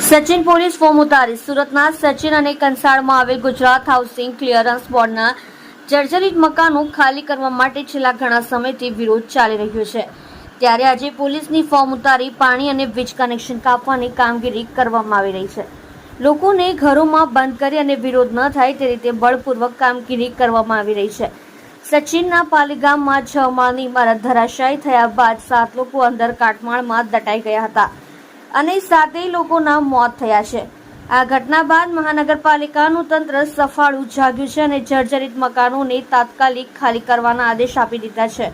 Sachin police form ઉતારી સુરતના સચિન અને કંસાળમાં આવેલ ગુજરાત હાઉસિંગ ક્લિયરન્સ બોર્ડના જર્જરિત મકાનો ખાલી કરવા માટે છેલ્લા ઘણા સમયથી વિરોધ ચાલી રહ્યો છે। ત્યારે આજે પોલીસની ફોર્મ ઉતારી પાણી અને વીજ કનેક્શન કાપવાની કામગીરી કરવામાં આવી રહી છે। લોકોને ઘરોમાં બંધ કરી અને વિરોધ ન થાય તે રીતે બળપૂર્વક કામગીરી કરવામાં આવી રહી છે। સચિનના પાલીગામમાં 6 માળની ઇમારત ધરાશાયી થયા બાદ 7 લોકો અંદર કાટમાળમાં દટાઈ ગયા હતા અને 7 લોકોના મોત થયા છે। આ ઘટના બાદ મહાનગરપાલિકાનું તંત્ર સફાળું જાગ્યું છે અને જર્જરિત મકાનોને તાત્કાલિક ખાલી કરવાના આદેશ આપી દીધા છે।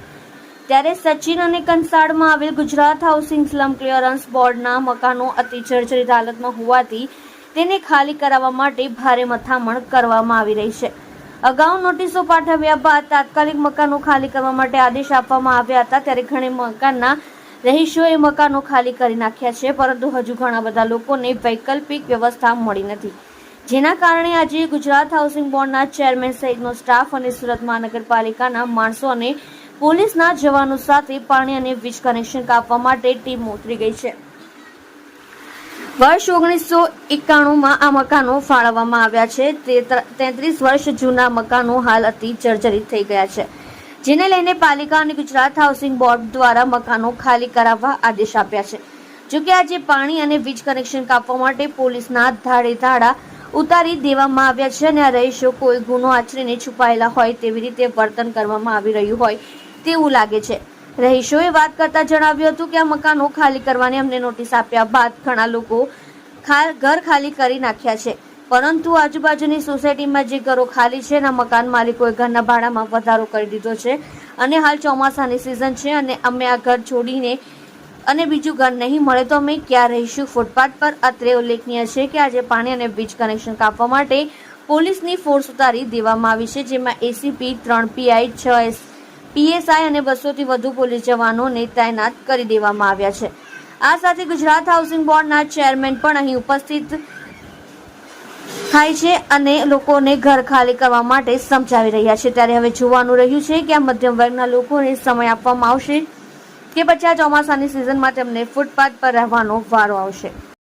ત્યારે સચિન અને કંસાળમાં આવેલ ગુજરાત હાઉસિંગ સ્લમ ક્લિયરન્સ બોર્ડના મકાનો અતિ જર્જરિત હાલતમાં હોવાથી તેને ખાલી કરાવવા માટે ભારે મથામણ કરવામાં આવી રહી છે। અગાઉ નોટિસો પાઠવ્યા બાદ તાત્કાલિક મકાનો ખાલી કરવા માટે આદેશ આપવામાં આવ્યા હતા। ત્યારે ઘણા મકાનના રહીશોએ મકાનો ખાલી કરી નાખ્યા છે, પરંતુ હજુ ઘણા બધા લોકોને વૈકલ્પિક વ્યવસ્થા મળી નથી, જેના કારણે આજે ગુજરાત હાઉસિંગ બોર્ડના ચેરમેન સહિતનો સ્ટાફ અને સુરત મહાનગરપાલિકાના માણસો અને પોલીસના જવાનો સાથે પાણી અને વીજ કનેક્શન કાપવા માટે ટીમ ઉતરી ગઈ છે। વર્ષ 1991માં આ મકાનો ફાળવવામાં આવ્યા છે। 33 વર્ષ જૂના મકાનો હાલ અતિ જર્જરિત થઈ ગયા છે, જેને લઈને પાલિકા અને ગુજરાત હાઉસિંગ બોર્ડ દ્વારા મકાનો ખાલી કરાવવા આદેશ આપ્યા છે। જોકે આજે પાણી અને વીજ કનેક્શન કાપવા માટે પોલીસના ધાડા ઉતારી દેવામાં આવ્યા છે અને આ રહીશો કોઈ ગુનો આચરીને છુપાયેલા હોય તેવી રીતે વર્તન કરવામાં આવી રહ્યું હોય તેવું લાગે છે। રહીશોએ વાત કરતા જણાવ્યું હતું કે આ મકાનો ખાલી કરવાની અમને નોટિસ આપ્યા બાદ ઘણા લોકો ઘર ખાલી કરી નાખ્યા છે, પરંતુ આજુબાજુની સોસાયટીમાં જે ઘરો ખાલી છે એના મકાન માલિકોએ ઘરના ભાડામાં વધારો કરી દીધો છે અને હાલ ચોમાસાની સિઝન છે અને અમે આ ઘર છોડીને અને બીજું ઘર નહીં મળે તો અમે ક્યાં રહીશું, ફૂટપાથ પર। અત્રે ઉલ્લેખનીય છે કે આજે પાણી અને વીજ કનેક્શન કાપવા માટે પોલીસની ફોર્સ ઉતારી દેવામાં આવી છે, જેમાં એસીપી, 3 પીઆઈ, 6 પીએસઆઈ અને 200થી વધુ પોલીસ જવાનોને તૈનાત કરી દેવામાં આવ્યા છે। આ સાથે ગુજરાત હાઉસિંગ બોર્ડના ચેરમેન પણ અહીં ઉપસ્થિત થાય છે અને લોકોને ઘર ખાલી કરવા માટે સમજાવી રહ્યા છે। ત્યારે હવે જોવાનું રહ્યું છે કે આ મધ્યમ વર્ગના લોકોને સમય આપવામાં આવશે કે પછી આ ચોમાસાની સિઝનમાં તેમને ફૂટપાથ પર રહેવાનો વારો આવશે।